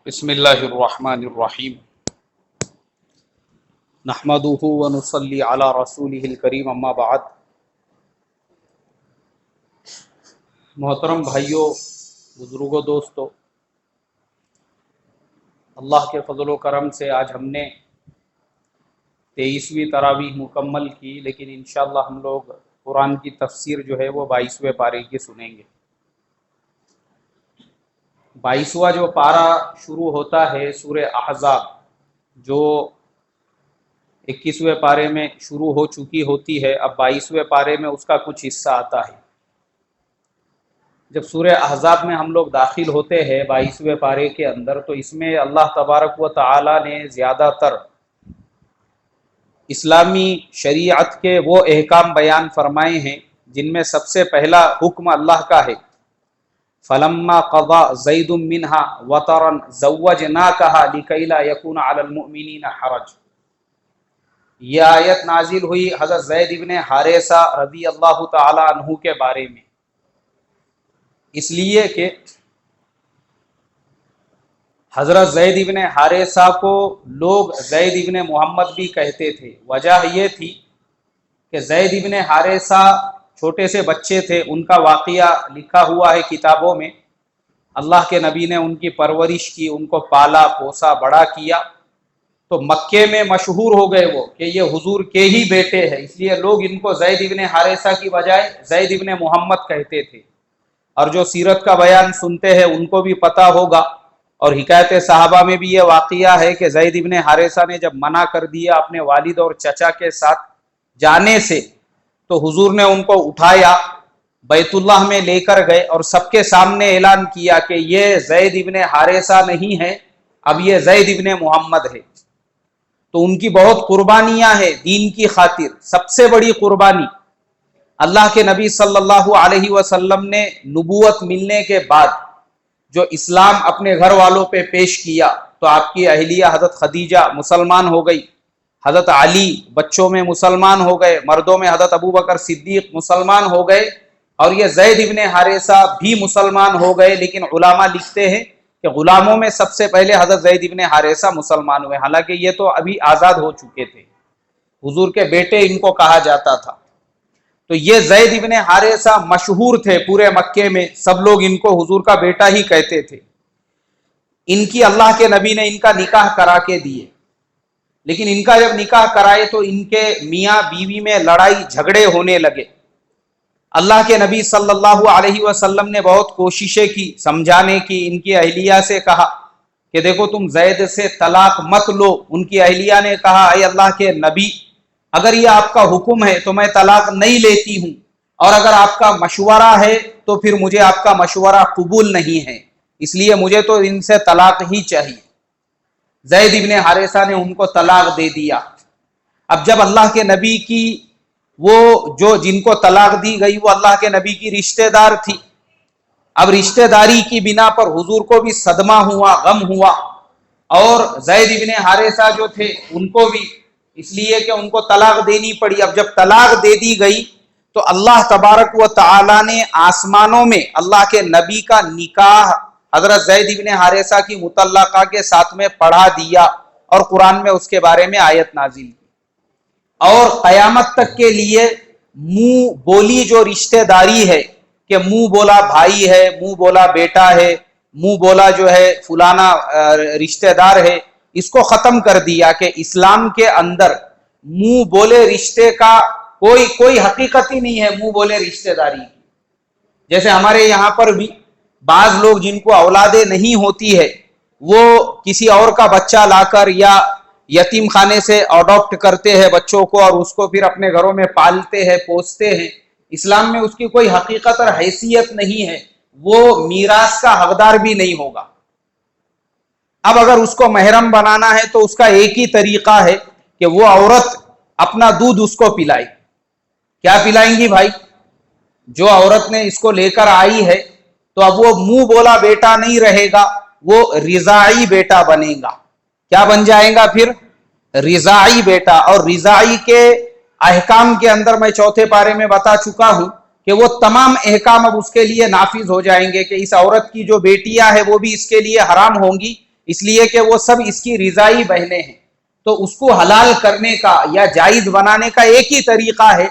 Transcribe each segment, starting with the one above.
بسم اللہ الرحمن الرحیم نحمدہ ونصلی علی رسولہ الکریم اما بعد۔ محترم بھائیوں، بزرگوں، دوستو، اللہ کے فضل و کرم سے آج ہم نے 23ویں تراویح مکمل کی، لیکن انشاءاللہ ہم لوگ قرآن کی تفسیر جو ہے وہ 22ویں پارے کی سنیں گے۔ 22واں جو پارہ شروع ہوتا ہے سورہ احزاب، جو 21ویں پارے میں شروع ہو چکی ہوتی ہے، اب 22ویں پارے میں اس کا کچھ حصہ آتا ہے۔ جب سورہ احزاب میں ہم لوگ داخل ہوتے ہیں 22ویں پارے کے اندر، تو اس میں اللہ تبارک و تعالی نے زیادہ تر اسلامی شریعت کے وہ احکام بیان فرمائے ہیں جن میں سب سے پہلا حکم اللہ کا ہے، فَلَمَّا قَضَى زَيْدٌ مِّنْهَا وَطَرًا زَوَّجْنَاكَهَا لِكَيْ لَا يَكُونَ عَلَى الْمُؤْمِنِينَ حَرَجٌ۔ یہ آیت نازل ہوئی حضرت زید ابن حارثہ رضی اللہ تعالی عنہ کے بارے میں، اس لیے کہ حضرت زید ابن حارثہ کو لوگ زید ابن محمد بھی کہتے تھے۔ وجہ یہ تھی کہ زید ابن حارثہ چھوٹے سے بچے تھے، ان کا واقعہ لکھا ہوا ہے کتابوں میں۔ اللہ کے نبی نے ان کی پرورش کی، ان کو پالا پوسا بڑا کیا، تو مکے میں مشہور ہو گئے وہ کہ یہ حضور کے ہی بیٹے ہیں، اس لیے لوگ ان کو زید ابن حارثہ کی بجائے زید ابن محمد کہتے تھے۔ اور جو سیرت کا بیان سنتے ہیں ان کو بھی پتہ ہوگا، اور حکایت صحابہ میں بھی یہ واقعہ ہے کہ زید ابن حارثہ نے جب منع کر دیا اپنے والد اور چچا کے ساتھ جانے سے، تو حضور نے ان کو اٹھایا، بیت اللہ میں لے کر گئے اور سب کے سامنے اعلان کیا کہ یہ زید ابن حارثہ نہیں ہے، اب یہ زید ابن محمد ہے۔ تو ان کی بہت قربانیاں ہیں دین کی خاطر۔ سب سے بڑی قربانی اللہ کے نبی صلی اللہ علیہ وسلم نے نبوت ملنے کے بعد جو اسلام اپنے گھر والوں پہ پیش کیا، تو آپ کی اہلیہ حضرت خدیجہ مسلمان ہو گئی، حضرت علی بچوں میں مسلمان ہو گئے، مردوں میں حضرت ابوبکر صدیق مسلمان ہو گئے، اور یہ زید ابن حارثہ بھی مسلمان ہو گئے۔ لیکن علماء لکھتے ہیں کہ غلاموں میں سب سے پہلے حضرت زید ابن حارثہ مسلمان ہوئے، حالانکہ یہ تو ابھی آزاد ہو چکے تھے، حضور کے بیٹے ان کو کہا جاتا تھا۔ تو یہ زید ابن حارثہ مشہور تھے پورے مکے میں، سب لوگ ان کو حضور کا بیٹا ہی کہتے تھے۔ ان کی اللہ کے نبی نے ان کا نکاح کرا کے دیے، لیکن ان کا جب نکاح کرائے تو ان کے میاں بیوی میں لڑائی جھگڑے ہونے لگے۔ اللہ کے نبی صلی اللہ علیہ وسلم نے بہت کوششیں کی سمجھانے کی، ان کی اہلیہ سے کہا کہ دیکھو تم زید سے طلاق مت لو۔ ان کی اہلیہ نے کہا اے اللہ کے نبی، اگر یہ آپ کا حکم ہے تو میں طلاق نہیں لیتی ہوں، اور اگر آپ کا مشورہ ہے تو پھر مجھے آپ کا مشورہ قبول نہیں ہے، اس لیے مجھے تو ان سے طلاق ہی چاہیے۔ زید ابن حارثہ نے ان کو طلاق دے دیا۔ اب جب اللہ کے نبی کی جن کو طلاق دی گئی وہ اللہ کے نبی کی رشتہ دار تھی، اب رشتہ داری کی بنا پر حضور کو بھی صدمہ ہوا، غم ہوا، اور زید ابن حارثہ جو تھے ان کو بھی، اس لیے کہ ان کو طلاق دینی پڑی۔ اب جب طلاق دے دی گئی تو اللہ تبارک و تعالی نے آسمانوں میں اللہ کے نبی کا نکاح حضرت زید ابن حارثہ کی مطلقہ کے ساتھ میں پڑھا دیا، اور قرآن میں اس کے بارے میں آیت نازل کی۔ اور قیامت تک کے لیے منہ بولی جو رشتہ داری ہے، کہ منہ بولا بھائی ہے، منہ بولا بیٹا ہے، منہ بولا جو ہے فلانا رشتہ دار ہے، اس کو ختم کر دیا کہ اسلام کے اندر منہ بولے رشتے کا کوئی حقیقت ہی نہیں ہے، منہ بولے رشتہ داری کی۔ جیسے ہمارے یہاں پر بھی بعض لوگ جن کو اولادیں نہیں ہوتی ہے، وہ کسی اور کا بچہ لا کر یا یتیم خانے سے اڈاپٹ کرتے ہیں بچوں کو، اور اس کو پھر اپنے گھروں میں پالتے ہیں، پوستے ہیں۔ اسلام میں اس کی کوئی حقیقت اور حیثیت نہیں ہے، وہ میراث کا حقدار بھی نہیں ہوگا۔ اب اگر اس کو محرم بنانا ہے تو اس کا ایک ہی طریقہ ہے کہ وہ عورت اپنا دودھ اس کو پلائے۔ کیا پلائیں گی بھائی؟ جو عورت نے اس کو لے کر آئی ہے تو اب وہ منہ بولا بیٹا نہیں رہے گا، وہ رضاعی بیٹا بنے گا۔ کیا بن جائے گا پھر؟ رضاعی بیٹا۔ اور رضاعی کے احکام کے اندر میں چوتھے پارے میں بتا چکا ہوں کہ وہ تمام احکام اب اس کے لیے نافذ ہو جائیں گے، کہ اس عورت کی جو بیٹیاں ہیں وہ بھی اس کے لیے حرام ہوں گی، اس لیے کہ وہ سب اس کی رضائی بہنیں ہیں. تو اس کو حلال کرنے کا یا جائز بنانے کا ایک ہی طریقہ ہے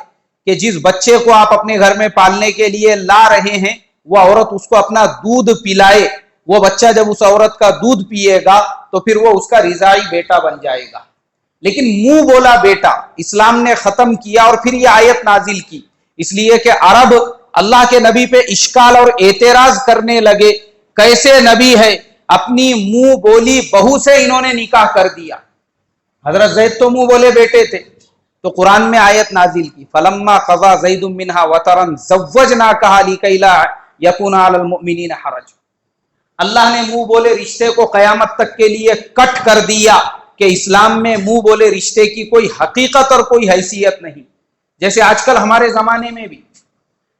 کہ جس بچے کو آپ اپنے گھر میں پالنے کے لیے لا رہے ہیں وہ عورت اس کو اپنا دودھ پلائے. وہ بچہ جب اس عورت کا دودھ پیے گا تو پھر وہ اس کا رضائی بیٹا بن جائے گا. لیکن منہ بولا بیٹا اسلام نے ختم کیا اور پھر یہ آیت نازل کی، اس لیے کہ عرب اللہ کے نبی پہ اشکال اور اعتراض کرنے لگے. کیسے نبی ہے، اپنی منہ بولی بہو سے انہوں نے نکاح کر دیا. حضرت زید تو منہ بولے بیٹے تھے. تو قرآن میں آیت نازل کی فلما قضا زید منہا وطرا زوجناکہا لکی لا یکون علی المؤمنین حرج. اللہ نے منہ بولے رشتے کو قیامت تک کے لیے کٹ کر دیا کہ اسلام میں منہ بولے رشتے کی کوئی حقیقت اور کوئی حیثیت نہیں. جیسے آج کل ہمارے زمانے میں بھی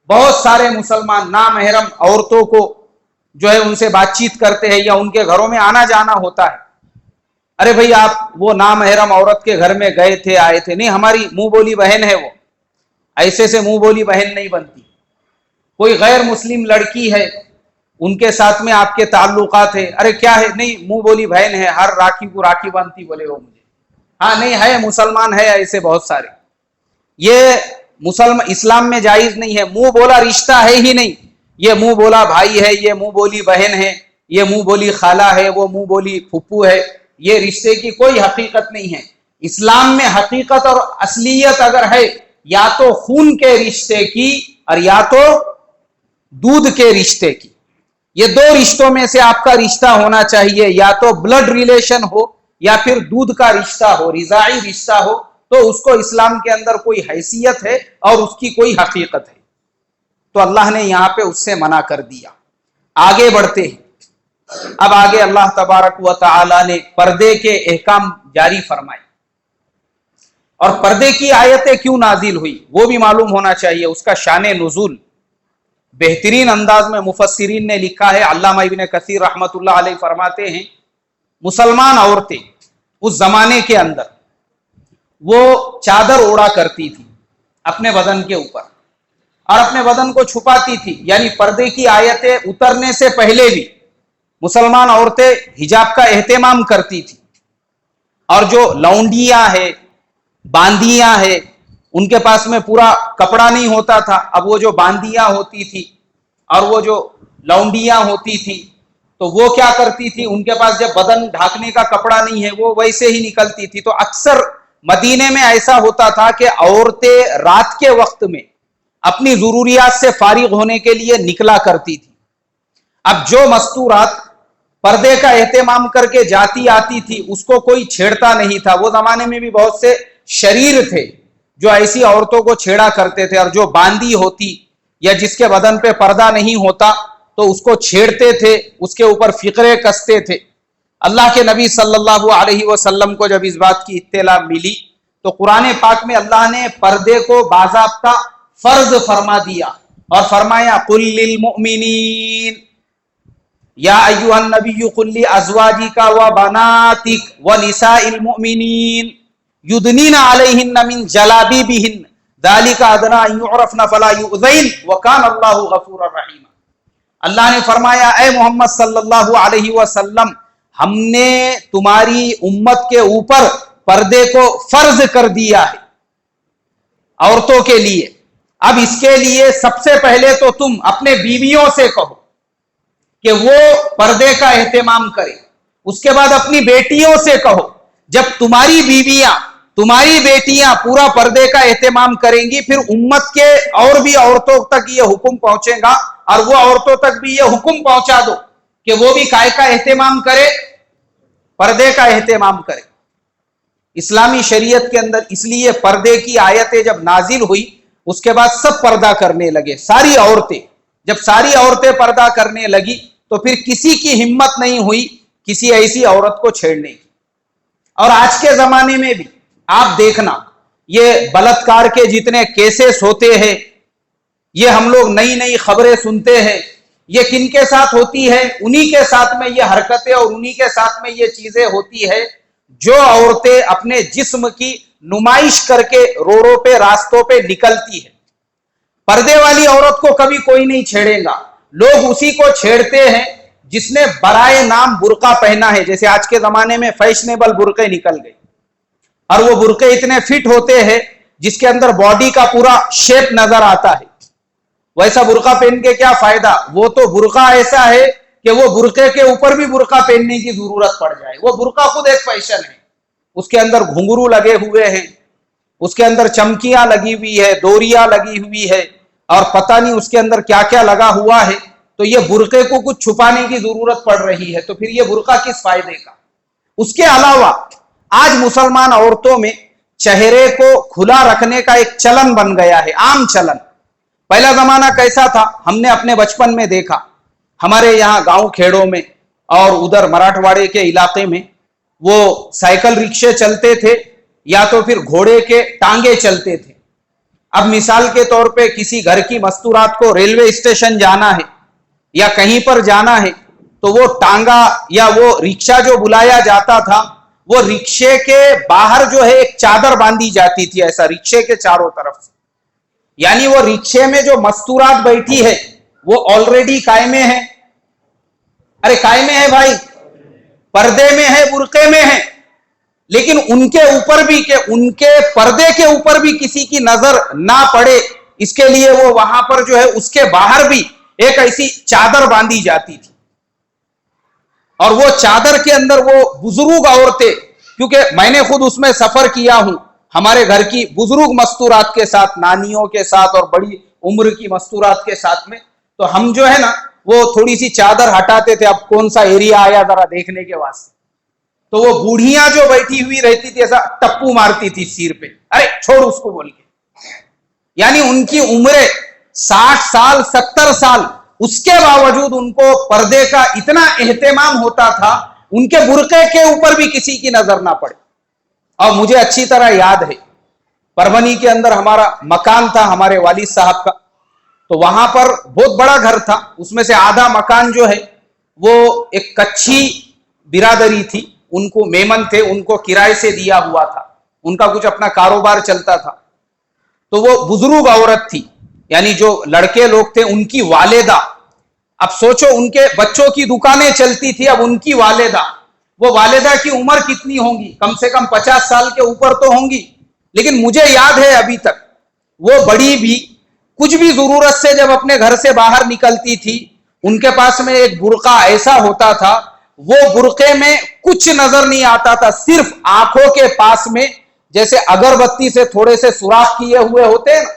بہت سارے مسلمان نامحرم عورتوں کو جو ہے ان سے بات چیت کرتے ہیں یا ان کے گھروں میں آنا جانا ہوتا ہے. ارے بھائی آپ وہ نامحرم عورت کے گھر میں گئے تھے آئے تھے؟ نہیں، ہماری منہ بولی بہن ہے وہ. ایسے سے منہ بولی بہن نہیں بنتی. کوئی غیر مسلم لڑکی ہے ان کے ساتھ میں آپ کے تعلقات ہے، ارے کیا ہے؟ نہیں، منہ بولی بہن ہے، ہر راکھی کو راکھی باندھتی بولے وہ مجھے. ہاں نہیں ہے، مسلمان ہے ایسے بہت سارے. یہ اسلام میں جائز نہیں ہے. منہ بولا رشتہ ہے ہی نہیں. یہ منہ بولا بھائی ہے، یہ منہ بولی بہن ہے، یہ منہ بولی خالہ ہے، وہ منہ بولی پھپھو ہے. یہ رشتے کی کوئی حقیقت نہیں ہے. اسلام میں حقیقت اور اصلیت اگر ہے یا تو خون کے رشتے کی اور یا تو دودھ کے رشتے کی. یہ دو رشتوں میں سے آپ کا رشتہ ہونا چاہیے، یا تو بلڈ ریلیشن ہو یا پھر دودھ کا رشتہ ہو، رضاعی رشتہ ہو، تو اس کو اسلام کے اندر کوئی حیثیت ہے اور اس کی کوئی حقیقت ہے. تو اللہ نے یہاں پہ اس سے منع کر دیا. آگے بڑھتے ہیں. اب آگے اللہ تبارک و تعالی نے پردے کے احکام جاری فرمائے، اور پردے کی آیتیں کیوں نازل ہوئی وہ بھی معلوم ہونا چاہیے. اس کا شان نزول بہترین انداز میں مفسرین نے لکھا ہے. علامہ ابن کثیر رحمت اللہ علیہ فرماتے ہیں مسلمان عورتیں اس زمانے کے اندر وہ چادر اوڑا کرتی تھی اپنے بدن کے اوپر اور اپنے بدن کو چھپاتی تھی. یعنی پردے کی آیتیں اترنے سے پہلے بھی مسلمان عورتیں حجاب کا اہتمام کرتی تھی. اور جو لونڈیاں ہیں، باندیاں ہیں، ان کے پاس میں پورا کپڑا نہیں ہوتا تھا. اب وہ جو باندیاں ہوتی تھی اور وہ جو لونڈیاں ہوتی تھی تو وہ کیا کرتی تھی، ان کے پاس جب بدن ڈھانکنے کا کپڑا نہیں ہے وہ ویسے ہی نکلتی تھی. تو اکثر مدینے میں ایسا ہوتا تھا کہ عورتیں رات کے وقت میں اپنی ضروریات سے فارغ ہونے کے لیے نکلا کرتی تھی. اب جو مستورات پردے کا اہتمام کر کے جاتی آتی تھی اس کو کوئی چھیڑتا نہیں تھا. وہ زمانے میں بھی بہت سے شریر تھے جو ایسی عورتوں کو چھیڑا کرتے تھے، اور جو باندی ہوتی یا جس کے بدن پہ پردہ نہیں ہوتا تو اس کو چھیڑتے تھے، اس کے اوپر فقرے کستے تھے. اللہ کے نبی صلی اللہ علیہ وسلم کو جب اس بات کی اطلاع ملی تو قرآن پاک میں اللہ نے پردے کو باضابطہ فرض فرما دیا اور فرمایا قل للمؤمنین یا ایھا النبی قل لازواجک وبناتک ونساء المؤمنین یدنین علیہن من جلابیبہن ذالک ادنی ان یعرفن فلا یؤذین وکان اللہ غفورا رحیما. اللہ نے فرمایا اے محمد صلی اللہ علیہ وسلم، ہم نے تمہاری امت کے اوپر پردے کو فرض کر دیا ہے عورتوں کے لیے. اب اس کے لیے سب سے پہلے تو تم اپنے بیویوں سے کہو کہ وہ پردے کا اہتمام کرے. اس کے بعد اپنی بیٹیوں سے کہو. جب تمہاری بیویاں، تمہاری بیٹیاں پورا پردے کا اہتمام کریں گی پھر امت کے اور بھی عورتوں تک یہ حکم پہنچے گا، اور وہ عورتوں تک بھی یہ حکم پہنچا دو کہ وہ بھی کائے کا اہتمام کرے، پردے کا اہتمام کرے. اسلامی شریعت کے اندر اس لیے پردے کی آیتیں جب نازل ہوئی اس کے بعد سب پردہ کرنے لگے، ساری عورتیں. جب ساری عورتیں پردہ کرنے لگی تو پھر کسی کی ہمت نہیں ہوئی کسی ایسی عورت کو چھیڑنے کی. اور آج کے زمانے میں بھی آپ دیکھنا یہ بلاತ್ಕಾರ کے جتنے کیسز ہوتے ہیں، یہ ہم لوگ نئی نئی خبریں سنتے ہیں. یہ کن کے ساتھ ہوتی ہے؟ انہی کے ساتھ میں یہ حرکتیں اور انہی کے ساتھ میں یہ چیزیں ہوتی ہے جو عورتیں اپنے جسم کی نمائش کر کے روڈوں پہ راستوں پہ نکلتی ہے. پردے والی عورت کو کبھی کوئی نہیں چھیڑے گا. لوگ اسی کو چھیڑتے ہیں جس نے برائے نام برقع پہنا ہے، جیسے آج کے زمانے میں فیشنیبل برقعے نکل گئے، اور وہ برقعے اتنے فٹ ہوتے ہیں جس کے اندر باڈی کا پورا شیپ نظر آتا ہے، ویسا برقع پہن کے کیا فائدہ؟ وہ تو برقع ایسا ہے کہ وہ برقعے کے اوپر بھی برقع پہننے کی ضرورت پڑ جائے۔ وہ برقع خود ایک فیشن ہے، اس کے اندر گھنگرو لگے ہوئے ہیں، اس کے اندر چمکیاں لگی ہوئی ہے، ڈوریاں لگی ہوئی ہے، اور پتہ نہیں اس کے اندر کیا کیا لگا ہوا ہے، تو یہ برقعے کو کچھ چھپانے کی ضرورت پڑ رہی ہے، تو پھر یہ برقع کس فائدے کا؟ اس کے علاوہ آج مسلمان عورتوں میں چہرے کو کھلا رکھنے کا ایک چلن بن گیا ہے، عام چلن۔ پہلا زمانہ کیسا تھا؟ ہم نے اپنے بچپن میں دیکھا، ہمارے یہاں گاؤں کھیڑوں میں اور ادھر مراٹھواڑے کے علاقے میں وہ سائیکل رکشے چلتے تھے یا تو پھر گھوڑے کے ٹانگے چلتے تھے۔ اب مثال کے طور پہ کسی گھر کی مستورات کو ریلوے اسٹیشن جانا ہے یا کہیں پر جانا ہے تو وہ ٹانگا یا وہ رکشہ جو بلایا جاتا تھا، وہ رکشے کے باہر جو ہے ایک چادر باندھی جاتی تھی ایسا رکشے کے چاروں طرف سے، یعنی وہ رکشے میں جو مستورات بیٹھی ہے وہ آلریڈی قائمے ہیں، ارے قائمے ہے بھائی، پردے میں ہے، برقعے میں ہے، لیکن ان کے اوپر بھی کہ ان کے پردے کے اوپر بھی کسی کی نظر نہ پڑے، اس کے لیے وہ وہاں پر جو ہے اس کے باہر بھی ایک ایسی چادر باندھی جاتی تھی، اور وہ چادر کے اندر وہ بزرگ عورتیں، کیونکہ میں نے خود اس میں سفر کیا ہوں ہمارے گھر کی بزرگ مستورات کے ساتھ، نانیوں کے ساتھ اور بڑی عمر کی مستورات کے ساتھ میں، تو ہم جو ہے نا وہ تھوڑی سی چادر ہٹاتے تھے، اب کون سا ایریا آیا ذرا دیکھنے کے واسطے، تو وہ بوڑھیاں جو بیٹھی ہوئی رہتی تھی ایسا ٹپو مارتی تھی سیر پہ، ارے چھوڑ اس کو بول کے، یعنی ان کی عمریں 60 سال 70 سال، اس کے باوجود ان کو پردے کا اتنا اہتمام ہوتا تھا، ان کے برقعے کے اوپر بھی کسی کی نظر نہ پڑے۔ اور مجھے اچھی طرح یاد ہے پربھنی کے اندر ہمارا مکان تھا ہمارے والد صاحب کا، تو وہاں پر بہت بڑا گھر تھا، اس میں سے آدھا مکان جو ہے وہ ایک کچھی برادری تھی، ان کو میمن تھے، ان کو کرائے سے دیا ہوا تھا، ان کا کچھ اپنا کاروبار چلتا تھا، تو وہ بزرگ عورت تھی، یعنی جو لڑکے لوگ تھے ان کی والدہ، اب سوچو ان کے بچوں کی دکانیں چلتی تھی، اب ان کی والدہ، وہ والدہ کی عمر کتنی ہوں گی؟ کم سے کم 50 سال کے اوپر تو ہوں گی، لیکن مجھے یاد ہے ابھی تک وہ بڑی بھی کچھ بھی ضرورت سے جب اپنے گھر سے باہر نکلتی تھی، ان کے پاس میں ایک برقع ایسا ہوتا تھا، وہ برقعے میں کچھ نظر نہیں آتا تھا، صرف آنکھوں کے پاس میں جیسے اگربتی سے تھوڑے سے سوراخ کیے ہوئے ہوتے ہیں نا،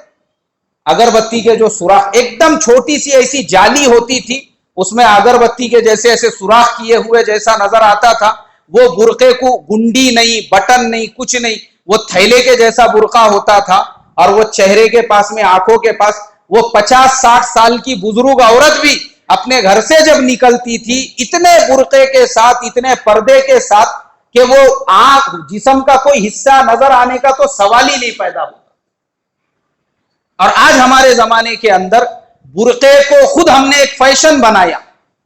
اگربتی کے جو سوراخ ایک دم چھوٹی سی ایسی جالی ہوتی تھی، اس میں اگربتی کے جیسے ایسے سوراخ کیے ہوئے جیسا نظر آتا تھا، وہ برقعے کو گنڈی نہیں، بٹن نہیں، کچھ نہیں، وہ تھیلے کے جیسا برقعہ ہوتا تھا، اور وہ چہرے کے پاس میں آنکھوں کے پاس، وہ 50-60 سال کی بزرگ عورت بھی اپنے گھر سے جب نکلتی تھی اتنے برقعے کے ساتھ، اتنے پردے کے ساتھ کہ وہ آنکھ جسم کا کوئی حصہ نظر آنے کا تو سوال ہی نہیں پیدا ہوتا۔ اور آج ہمارے زمانے کے اندر برقعے کو خود ہم نے ایک فیشن بنایا،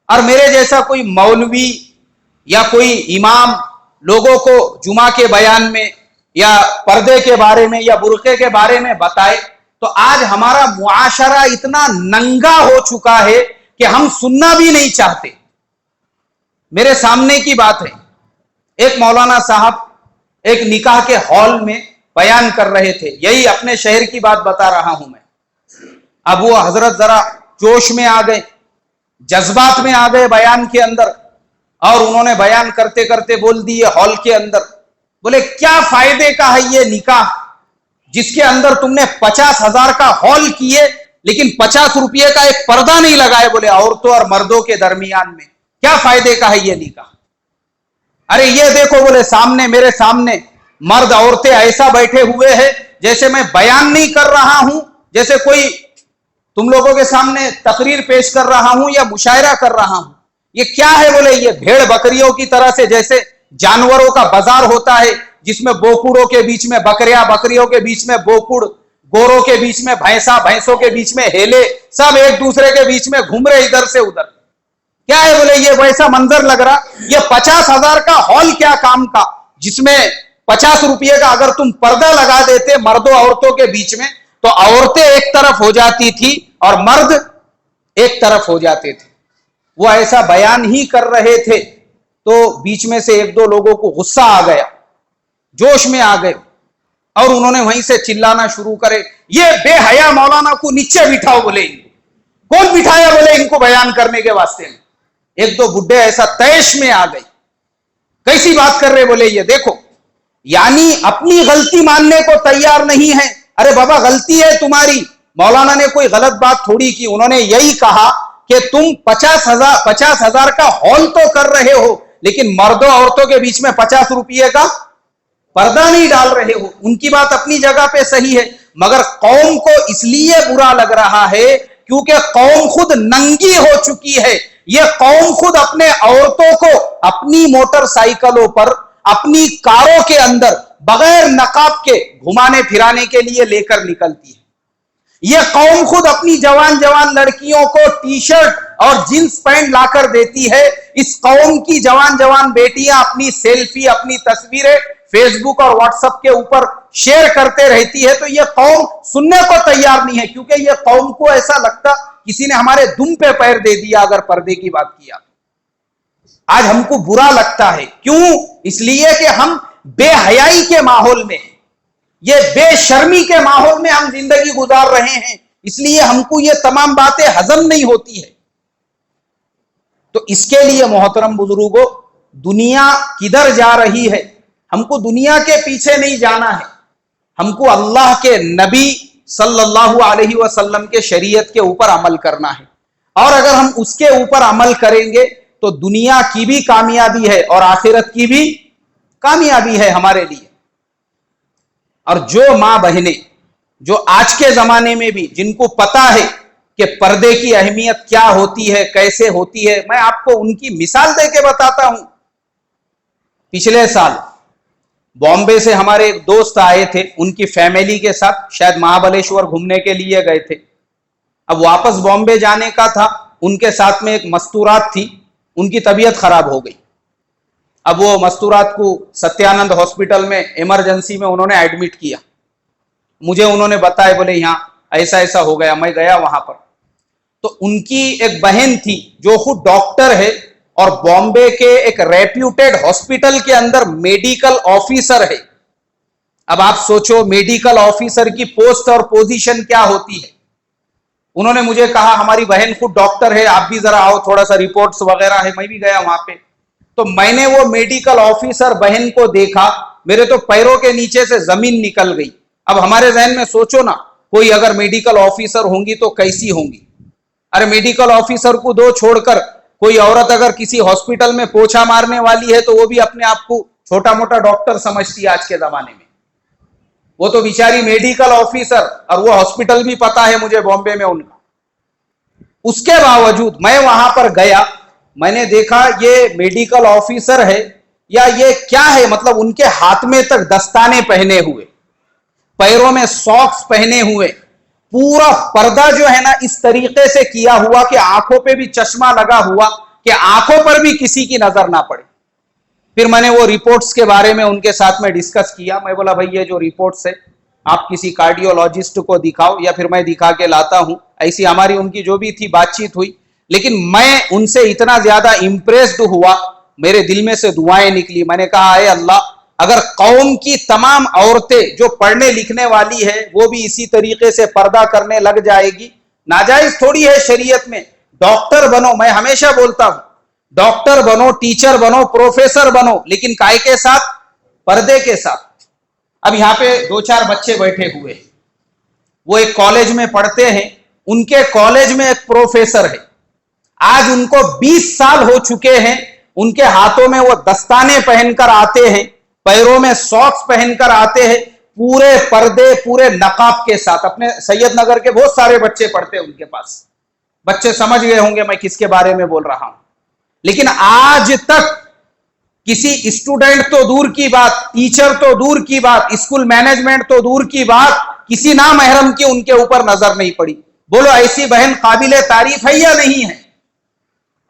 اور میرے جیسا کوئی مولوی یا کوئی امام لوگوں کو جمعہ کے بیان میں یا پردے کے بارے میں یا برقعے کے بارے میں بتائے، تو آج ہمارا معاشرہ اتنا ننگا ہو چکا ہے کہ ہم سننا بھی نہیں چاہتے۔ میرے سامنے کی بات ہے، ایک مولانا صاحب ایک نکاح کے ہال میں بیان کر رہے تھے، یہی اپنے شہر کی بات بتا رہا ہوں میں۔ اب وہ حضرت ذرا جوش میں آ گئے، جذبات میں آ گئے بیان کے اندر، اور انہوں نے بیان کرتے کرتے بول دیے ہال کے اندر، بولے کیا فائدے کا ہے یہ نکاح جس کے اندر تم نے 50,000 کا ہال کیے لیکن 50 روپے کا ایک پردہ نہیں لگائے، بولے عورتوں اور مردوں کے درمیان میں کیا فائدے کا ہے یہ نکاح؟ ارے یہ دیکھو، بولے سامنے میرے سامنے مرد عورتیں ایسا بیٹھے ہوئے ہیں جیسے میں بیان نہیں کر رہا ہوں، جیسے کوئی تم لوگوں کے سامنے تقریر پیش کر رہا ہوں یا مشاعرہ کر رہا ہوں۔ یہ کیا ہے؟ بولے یہ بھیڑ بکریوں کی طرح سے جیسے جانوروں کا بازار ہوتا ہے جس میں بوکڑوں کے بیچ میں بکریاں، بکریوں کے بیچ میں بوکڑ، گوروں کے بیچ میں بھینسا، بھینسوں کے بیچ میں ہیلے، سب ایک دوسرے کے بیچ میں گھوم رہے ادھر سے ادھر، کیا ہے؟ بولے یہ ویسا منظر لگ رہا۔ یہ 50,000 کا ہال کیا کام کا جس میں 50 روپے کا اگر تم پردہ لگا دیتے مردوں عورتوں کے بیچ میں تو عورتیں ایک طرف ہو جاتی تھی اور مرد ایک طرف ہو جاتے تھے۔ وہ ایسا بیان ہی کر رہے تھے تو بیچ میں سے ایک دو لوگوں کو غصہ آ گیا, جوش میں آ گئے, اور انہوں نے وہیں سے چلانا شروع کرے, یہ بے حیا مولانا کو نیچے بٹھاؤ. بولے کون بٹھایا بولے ان کو بیان کرنے کے واسطے میں. ایک دو بڈھے ایسا تیش میں آ گئی, کیسی بات کر رہے بولے, یہ دیکھو یعنی اپنی غلطی ماننے کو تیار نہیں ہے. ارے بابا غلطی ہے تمہاری, مولانا نے کوئی غلط بات تھوڑی کی, انہوں نے یہی کہا کہ تم 50,000 کا ہال تو کر رہے ہو لیکن مردوں عورتوں کے بیچ میں 50 روپیے کا پردہ نہیں ڈال رہے ہو. ان کی بات اپنی جگہ پہ صحیح ہے, مگر قوم کو اس لیے برا لگ رہا ہے کیونکہ قوم خود ننگی ہو چکی ہے. یہ قوم خود اپنے عورتوں کو اپنی موٹر سائیکلوں پر اپنی کاروں کے اندر بغیر نقاب کے گھمانے پھرانے کے لیے لے کر نکلتی ہے. یہ قوم خود اپنی جوان جوان لڑکیوں کو ٹی شرٹ اور جینس پینٹ لا کر دیتی ہے. اس قوم کی جوان جوان بیٹیاں اپنی سیلفی, اپنی تصویریں فیس بک اور واٹس ایپ کے اوپر شیئر کرتے رہتی ہے. تو یہ قوم سننے کو تیار نہیں ہے, کیونکہ یہ قوم کو ایسا لگتا کسی نے ہمارے دم پہ پیر دے دیا اگر پردے کی بات کیا. آج ہم کو برا لگتا ہے, کیوں؟ اس لیے کہ ہم بے حیائی کے ماحول میں, یہ بے شرمی کے ماحول میں ہم زندگی گزار رہے ہیں, اس لیے ہم کو یہ تمام باتیں ہضم نہیں ہوتی ہے. تو اس کے لیے محترم بزرگوں, دنیا کدھر جا رہی ہے, ہم کو دنیا کے پیچھے نہیں جانا ہے, ہم کو اللہ کے نبی صلی اللہ علیہ وسلم کے شریعت کے اوپر عمل کرنا ہے. اور اگر ہم اس کے اوپر عمل کریں گے تو دنیا کی بھی کامیابی ہے اور آخرت کی بھی کامیابی ہے ہمارے لیے. اور جو ماں بہنیں جو آج کے زمانے میں بھی جن کو پتا ہے کہ پردے کی اہمیت کیا ہوتی ہے, کیسے ہوتی ہے, میں آپ کو ان کی مثال دے کے بتاتا ہوں. پچھلے سال بامبے سے ہمارے ایک دوست آئے تھے, ان کی فیملی کے ساتھ شاید مہابلیشور گھومنے کے لیے گئے تھے. اب واپس بامبے جانے کا تھا, ان کے ساتھ میں ایک مستورات تھی, ان کی طبیعت خراب ہو گئی. اب وہ مستورات کو ستیانند ہاسپٹل میں ایمرجنسی میں انہوں نے ایڈمٹ کیا. مجھے انہوں نے بتایا بولے یہاں ایسا ایسا ہو گیا. میں گیا وہاں پر, تو ان کی ایک بہن تھی جو خود ڈاکٹر ہے اور بامبے کے ایک ریپیوٹیڈ ہاسپٹل کے اندر میڈیکل آفیسر ہے. اب آپ سوچو میڈیکل آفیسر کی پوسٹ اور پوزیشن کیا ہوتی ہے. انہوں نے مجھے کہا ہماری بہن خود ڈاکٹر ہے, آپ بھی ذرا آؤ, تھوڑا سا رپورٹس وغیرہ ہے. میں بھی گیا وہاں پہ, تو میں نے وہ میڈیکل آفیسر بہن کو دیکھا, میرے تو پیروں کے نیچے سے زمین نکل گئی. اب ہمارے ذہن میں سوچو نا, کوئی اگر میڈیکل آفیسر ہوں گی تو کیسی ہوں گی. ارے میڈیکل آفیسر کو دو چھوڑ کر کوئی عورت اگر کسی ہاسپٹل میں پوچھا مارنے والی ہے تو وہ بھی اپنے آپ کو چھوٹا موٹا ڈاکٹر سمجھتی ہے آج کے زمانے میں. وہ تو بیچاری میڈیکل آفیسر, اور وہ ہاسپٹل بھی پتا ہے مجھے بامبے میں ان کا. اس کے باوجود میں وہاں پر گیا, میں نے دیکھا یہ میڈیکل آفیسر ہے یا یہ کیا ہے, مطلب ان کے ہاتھ میں تک دستانے پہنے ہوئے, پیروں میں ساکس پہنے ہوئے, پورا پردہ جو ہے نا اس طریقے سے کیا ہوا کہ آنکھوں پہ بھی چشمہ لگا ہوا کہ آنکھوں پر بھی کسی کی نظر نہ پڑے. پھر میں نے وہ رپورٹس کے بارے میں ان کے ساتھ میں ڈسکس کیا. میں بولا بھائی یہ جو رپورٹس ہے آپ کسی کارڈیولوجسٹ کو دکھاؤ یا پھر میں دکھا کے لاتا ہوں. ایسی ہماری ان کی جو بھی تھی بات چیت ہوئی, لیکن میں ان سے اتنا زیادہ امپریسڈ ہوا, میرے دل میں سے دعائیں نکلی. میں نے کہا اے اللہ, اگر قوم کی تمام عورتیں جو پڑھنے لکھنے والی ہے وہ بھی اسی طریقے سے پردہ کرنے لگ جائے گی, ناجائز تھوڑی ہے شریعت میں. ڈاکٹر بنو, میں ہمیشہ بولتا ہوں ڈاکٹر بنو, ٹیچر بنو, پروفیسر بنو, لیکن کائے کے ساتھ, پردے کے ساتھ. اب یہاں پہ 2-4 بچے بیٹھے ہوئے ہیں, وہ ایک کالج میں پڑھتے ہیں, ان کے کالج میں ایک پروفیسر ہے. آج ان کو 20 سال ہو چکے ہیں, ان کے ہاتھوں میں وہ دستانے پہن کر آتے ہیں, پیروں میں ساکس پہن کر آتے ہیں, پورے پردے پورے نقاب کے ساتھ. اپنے سید نگر کے بہت سارے بچے پڑھتے ہیں ان کے پاس, بچے سمجھ گئے ہوں گے میں کس کے بارے میں بول رہا ہوں. لیکن آج تک کسی اسٹوڈنٹ تو دور کی بات, ٹیچر تو دور کی بات, اسکول مینجمنٹ تو دور کی بات, کسی نامحرم کی ان کے اوپر نظر نہیں پڑی. بولو ایسی بہن قابل تعریف ہے یا نہیں ہے؟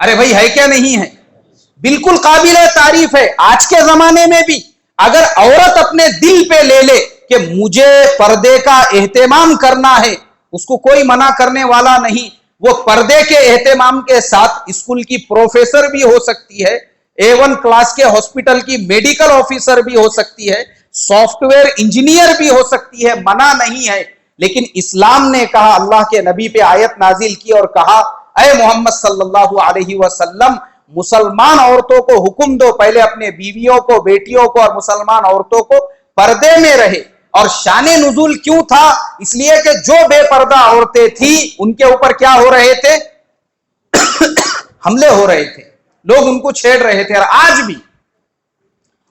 ارے بھائی ہے کیا نہیں ہے؟ بالکل قابل تعریف ہے. آج کے زمانے میں بھی اگر عورت اپنے دل پہ لے لے کہ مجھے پردے کا اہتمام کرنا ہے, اس کو کوئی منع کرنے والا نہیں. وہ پردے کے اہتمام کے ساتھ اسکول کی پروفیسر بھی ہو سکتی ہے, A1 کلاس کے ہاسپٹل کی میڈیکل آفیسر بھی ہو سکتی ہے, سافٹ ویئر انجینئر بھی ہو سکتی ہے, منع نہیں ہے. لیکن اسلام نے کہا, اللہ کے نبی پہ آیت نازل کی اور کہا, اے محمد صلی اللہ علیہ وسلم, مسلمان عورتوں کو حکم دو پہلے اپنے بیویوں کو, بیٹیوں کو اور مسلمان عورتوں کو پردے میں رہے. اور شان نزول کیوں تھا؟ اس لیے کہ جو بے پردہ عورتیں تھیں ان کے اوپر کیا ہو رہے تھے؟ حملے ہو رہے تھے, لوگ ان کو چھیڑ رہے تھے. اور آج بھی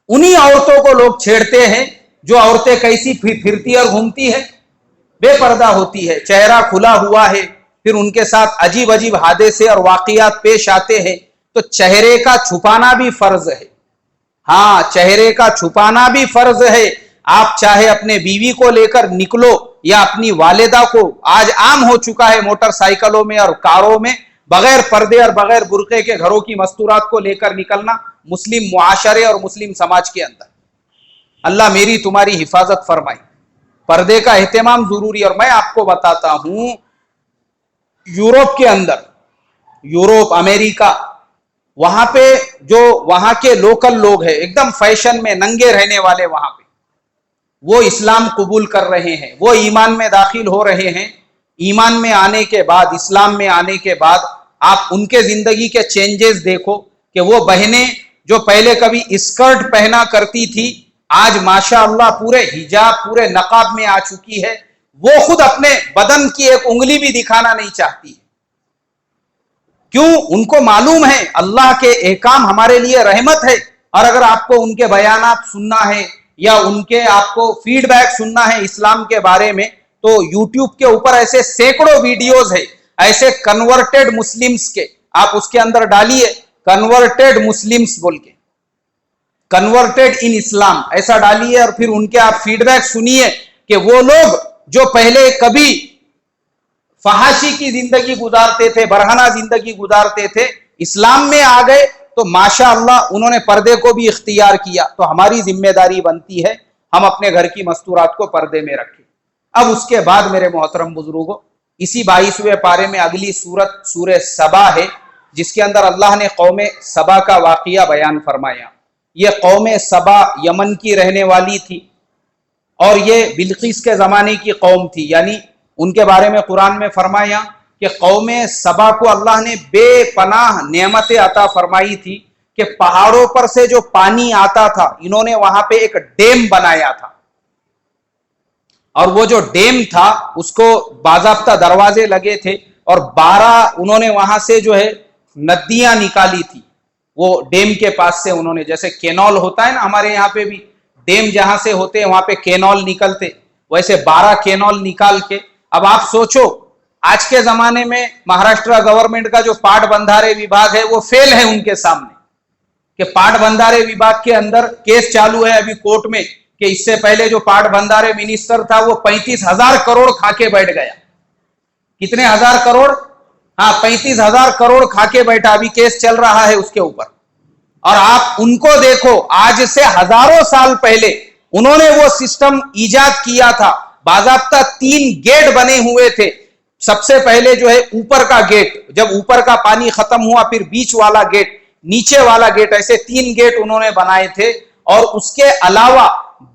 انہی عورتوں کو لوگ چھیڑتے ہیں جو عورتیں کیسی پھرتی اور گھومتی ہے, بے پردہ ہوتی ہے, چہرہ کھلا ہوا ہے, پھر ان کے ساتھ عجیب عجیب حادثے اور واقعات پیش آتے ہیں. تو چہرے کا چھپانا بھی فرض ہے. ہاں, چہرے کا چھپانا بھی فرض ہے. آپ چاہے اپنے بیوی کو لے کر نکلو یا اپنی والدہ کو, آج عام ہو چکا ہے موٹر سائیکلوں میں اور کاروں میں بغیر پردے اور بغیر برقعے کے گھروں کی مستورات کو لے کر نکلنا مسلم معاشرے اور مسلم سماج کے اندر. اللہ میری تمہاری حفاظت فرمائے. پردے کا اہتمام ضروری. اور میں آپ کو بتاتا ہوں, یورپ کے اندر, یورپ, امریکہ, وہاں پہ جو وہاں کے لوکل لوگ ہیں ایک دم فیشن میں ننگے رہنے والے, وہاں پہ وہ اسلام قبول کر رہے ہیں, وہ ایمان میں داخل ہو رہے ہیں. ایمان میں آنے کے بعد, اسلام میں آنے کے بعد آپ ان کے زندگی کے چینجز دیکھو کہ وہ بہنیں جو پہلے کبھی اسکرٹ پہنا کرتی تھی آج ماشاءاللہ پورے حجاب, پورے نقاب میں آ چکی ہے. وہ خود اپنے بدن کی ایک انگلی بھی دکھانا نہیں چاہتی. کیوں؟ ان کو معلوم ہے اللہ کے احکام ہمارے لیے رحمت ہے. اور اگر آپ کو ان کے بیانات سننا ہے یا ان کے آپ کو فیڈ بیک سننا ہے اسلام کے بارے میں, تو یوٹیوب کے اوپر ایسے سینکڑوں ویڈیوز ہیں ایسے کنورٹڈ مسلمز کے. آپ اس کے اندر ڈالیے کنورٹڈ مسلمز بول کے, کنورٹڈ ان اسلام ایسا ڈالیے, اور پھر ان کے آپ فیڈ بیک سنیے کہ وہ لوگ جو پہلے کبھی فحاشی کی زندگی گزارتے تھے, برہنہ زندگی گزارتے تھے, اسلام میں آ گئے تو ماشاءاللہ انہوں نے پردے کو بھی اختیار کیا. تو ہماری ذمہ داری بنتی ہے ہم اپنے گھر کی مستورات کو پردے میں رکھیں. اب اس کے بعد میرے محترم بزرگوں, اسی 22ویں پارے میں اگلی سورت سورہ سبا ہے جس کے اندر اللہ نے قوم سبا کا واقعہ بیان فرمایا. یہ قوم سبا یمن کی رہنے والی تھی اور یہ بلقیس کے زمانے کی قوم تھی. یعنی ان کے بارے میں قرآن میں فرمایا کہ قوم سبا کو اللہ نے بے پناہ نعمتیں عطا فرمائی تھی کہ پہاڑوں پر سے جو پانی آتا تھا انہوں نے وہاں پہ ایک ڈیم بنایا تھا, اور وہ جو ڈیم تھا اس کو باضابطہ دروازے لگے تھے, اور 12 انہوں نے وہاں سے جو ہے ندیاں نکالی تھی. وہ ڈیم کے پاس سے انہوں نے, جیسے کینول ہوتا ہے نا ہمارے یہاں پہ بھی ڈیم جہاں سے ہوتے ہیں وہاں پہ کینول نکلتے, ویسے 12 کینول نکال کے. اب آپ سوچو آج کے زمانے میں مہاراشٹر گورنمنٹ کا جو پاٹ بندھارے وبھاگ ہے وہ فیل ہے ان کے سامنے, کہ پاٹ بندھارے وبھاگ کے اندر کیس چالو ہے ابھی کورٹ میں کہ اس سے پہلے جو پاٹ بندھارے منسٹر تھا وہ 35,000 کروڑ کھا کے بیٹھ گیا. کتنے ہزار کروڑ؟ ہاں 35,000 کروڑ کھا کے بیٹھا, ابھی کیس چل رہا ہے اس کے اوپر. اور آپ ان کو دیکھو, آج سے ہزاروں سال پہلے انہوں نے وہ سسٹم ایجاد کیا تھا. باضابطہ 3 گیٹ بنے ہوئے تھے. سب سے پہلے جو ہے اوپر کا گیٹ, جب اوپر کا پانی ختم ہوا پھر بیچ والا گیٹ, نیچے والا گیٹ, ایسے 3 گیٹ انہوں نے بنائے تھے. اور اس کے علاوہ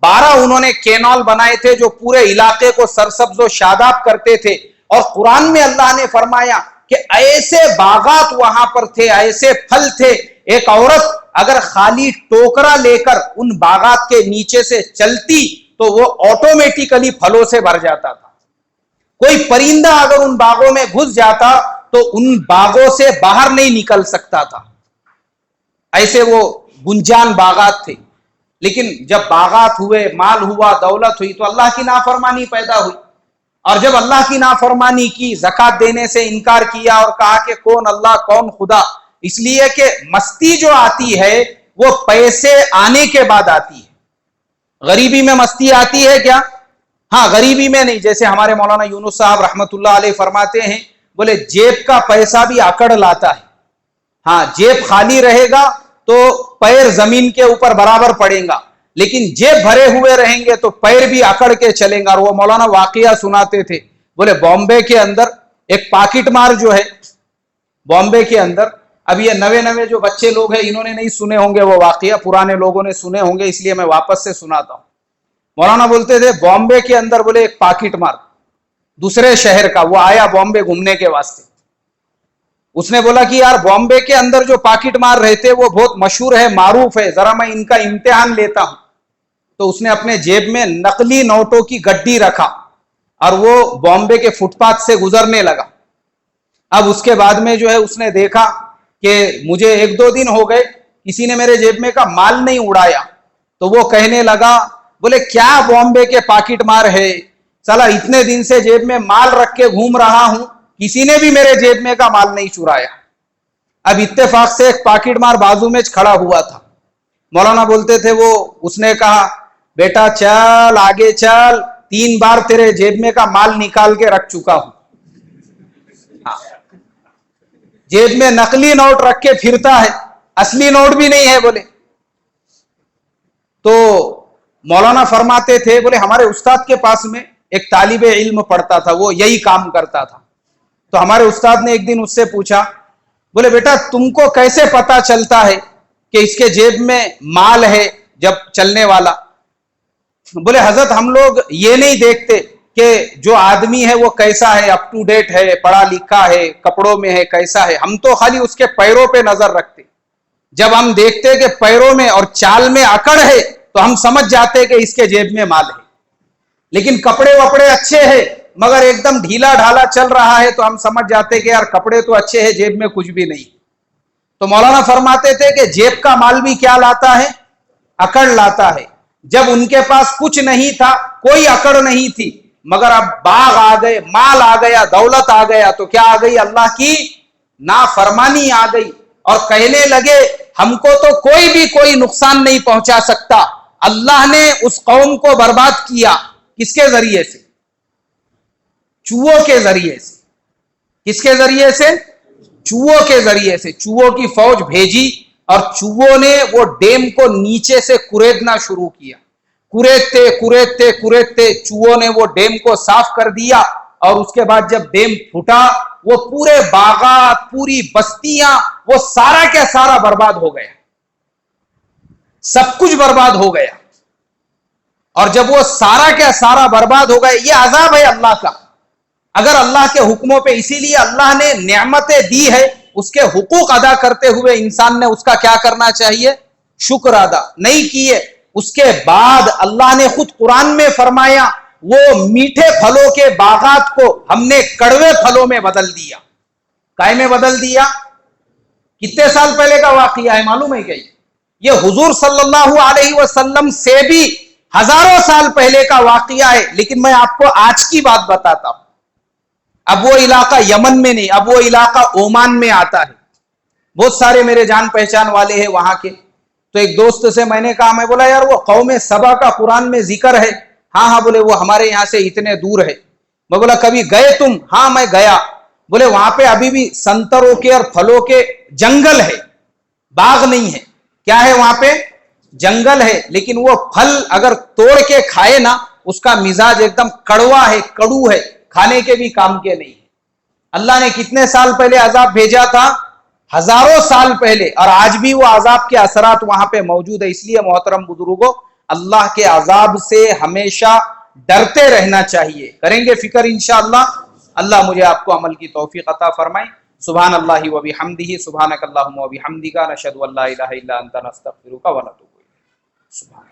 12 انہوں نے کینال بنائے تھے جو پورے علاقے کو سرسبز و شاداب کرتے تھے. اور قرآن میں اللہ نے فرمایا کہ ایسے باغات وہاں پر تھے, ایسے پھل تھے, ایک عورت اگر خالی ٹوکرا لے کر ان باغات کے نیچے سے چلتی تو وہ آٹومیٹیکلی پھلوں سے بھر جاتا تھا. کوئی پرندہ اگر ان باغوں میں گھس جاتا تو ان باغوں سے باہر نہیں نکل سکتا تھا. ایسے وہ گنجان باغات تھے. لیکن جب باغات ہوئے, مال ہوا, دولت ہوئی, تو اللہ کی نافرمانی پیدا ہوئی. اور جب اللہ کی نافرمانی کی, زکات دینے سے انکار کیا اور کہا کہ کون اللہ کون خدا, اس لیے کہ مستی جو آتی ہے وہ پیسے آنے کے بعد آتی ہے. غریبی میں مستی آتی ہے کیا؟ ہاں غریبی میں نہیں. جیسے ہمارے مولانا یونس صاحب رحمت اللہ علیہ فرماتے ہیں, بولے جیب کا پیسہ بھی اکڑ لاتا ہے. ہاں جیب خالی رہے گا تو پیر زمین کے اوپر برابر پڑیں گا, لیکن جیب بھرے ہوئے رہیں گے تو پیر بھی اکڑ کے چلیں گا. اور وہ مولانا واقعہ سناتے تھے, بولے بامبے کے اندر ایک پاکٹ مار جو ہے بامبے کے اندر، اب یہ نوے جو بچے لوگ ہیں انہوں نے نہیں سنے ہوں گے وہ واقعہ، پرانے لوگوں نے سنے ہوں گے، اس لیے میں واپس سے سناتا ہوں۔ مولانا بولتے تھے بامبے کے اندر بولے ایک پاکٹ مار دوسرے شہر کا، وہ آیا بامبے گھومنے کے واسطے، اس نے بولا کہ یار بامبے کے اندر جو پاکٹ مار رہتے وہ بہت مشہور ہے، معروف ہے، ذرا میں ان کا امتحان لیتا ہوں۔ تو اس نے اپنے جیب میں نقلی نوٹوں کی گڈی رکھا اور وہ بامبے کے فٹ پاتھ سے گزرنے لگا۔ اب اس کے بعد میں جو ہے اس نے دیکھا کہ مجھے 1-2 دن ہو گئے کسی نے میرے جیب میں کا مال نہیں اڑایا، تو وہ کہنے لگا بولے کیا بامبے کے پاکٹ مار ہے، چلا اتنے دن سے جیب میں مال رکھ کے گھوم رہا ہوں، کسی نے بھی میرے جیب میں کا مال نہیں چرایا۔ اب اتفاق سے ایک پاکٹ مار بازو میں کھڑا ہوا تھا، مولانا بولتے تھے وہ اس نے کہا بیٹا چل آگے چل، 3 بار تیرے جیب میں کا مال نکال کے رکھ چکا ہوں۔ جیب میں نقلی نوٹ رکھ کے پھرتا ہے، اصلی نوٹ بھی نہیں ہے بولے۔ تو مولانا فرماتے تھے بولے ہمارے استاد کے پاس میں ایک طالب علم پڑھتا تھا، وہ یہی کام کرتا تھا۔ تو ہمارے استاد نے ایک دن اس سے پوچھا بولے بیٹا تم کو کیسے پتا چلتا ہے کہ اس کے جیب میں مال ہے جب چلنے والا؟ بولے حضرت ہم لوگ یہ نہیں دیکھتے کہ جو آدمی ہے وہ کیسا ہے، اپ ٹو ڈیٹ ہے، پڑھا لکھا ہے، کپڑوں میں ہے، کیسا ہے، ہم تو خالی اس کے پیروں پہ نظر رکھتے۔ جب ہم دیکھتے کہ پیروں میں اور چال میں اکڑ ہے تو ہم سمجھ جاتے کہ اس کے جیب میں مال ہے، لیکن کپڑے وپڑے اچھے ہیں مگر ایک دم ڈھیلا ڈھالا چل رہا ہے تو ہم سمجھ جاتے کہ یار کپڑے تو اچھے ہیں جیب میں کچھ بھی نہیں۔ تو مولانا فرماتے تھے کہ جیب کا مال بھی کیا لاتا ہے؟ اکڑ لاتا ہے۔ جب ان کے پاس کچھ نہیں تھا، کوئی اکڑ نہیں تھی، مگر اب باغ آ گئے، مال آ گیا، دولت آ گیا، تو کیا آ گئی؟ اللہ کی نافرمانی آ گئی، اور کہنے لگے ہم کو تو کوئی بھی کوئی نقصان نہیں پہنچا سکتا۔ اللہ نے اس قوم کو برباد کیا کس کے ذریعے سے؟ چوہوں کے ذریعے سے۔ کس کے ذریعے سے؟ چوہوں کے ذریعے سے۔ چوہوں کی فوج بھیجی اور چوہوں نے وہ ڈیم کو نیچے سے کوریدنا شروع کیا، کوریدتے چوہوں نے وہ ڈیم کو صاف کر دیا، اور اس کے بعد جب ڈیم پھٹا وہ پورے باغات، پوری بستیاں، وہ سارا کا سارا برباد ہو گیا، سب کچھ برباد ہو گیا۔ اور جب وہ سارا کا سارا برباد ہو گیا، یہ عذاب ہے اللہ کا۔ اگر اللہ کے حکموں پہ، اسی لیے اللہ نے نعمتیں دی ہے، اس کے حقوق ادا کرتے ہوئے انسان نے اس کا کیا کرنا چاہیے؟ شکر ادا نہیں کیے۔ اس کے بعد اللہ نے خود قرآن میں فرمایا وہ میٹھے پھلوں کے باغات کو ہم نے کڑوے پھلوں میں بدل دیا۔ کائے میں بدل دیا؟ کتنے سال پہلے کا واقعہ ہے معلوم ہے کیا؟ یہ حضور صلی اللہ علیہ وسلم سے بھی ہزاروں سال پہلے کا واقعہ ہے، لیکن میں آپ کو آج کی بات بتاتا ہوں۔ اب وہ علاقہ یمن میں نہیں، اب وہ علاقہ عمان میں آتا ہے۔ بہت سارے میرے جان پہچان والے ہیں وہاں کے۔ تو ایک دوست سے میں نے کہا، میں بولا یار وہ قوم سبا کا قرآن میں ذکر ہے؟ ہاں بولے وہ ہمارے یہاں سے اتنے دور ہے۔ میں بولا کبھی گئے تم؟ ہاں میں گیا۔ بولے وہاں پہ ابھی بھی سنتروں کے اور پھلوں کے جنگل ہے، باغ نہیں ہے۔ کیا ہے وہاں پہ؟ جنگل ہے، لیکن وہ پھل اگر توڑ کے کھائے نا اس کا مزاج ایک دم کڑوا ہے، کڑو ہے، کھانے کے بھی کام کے نہیں۔ اللہ نے کتنے سال پہلے عذاب بھیجا تھا؟ ہزاروں سال پہلے، اور آج بھی وہ عذاب کے اثرات وہاں پہ موجود ہے۔ اس لیے محترم بزرگوں، اللہ کے عذاب سے ہمیشہ ڈرتے رہنا چاہیے۔ کریں گے فکر انشاءاللہ۔ اللہ مجھے آپ کو عمل کی توفیق عطا فرمائے۔ سبحان اللہ و بحمدہ، سبحانک اللہم و بحمدک، نشہد ان لا الہ الا انت، نستغفرک و نتوب الیک۔ سبحان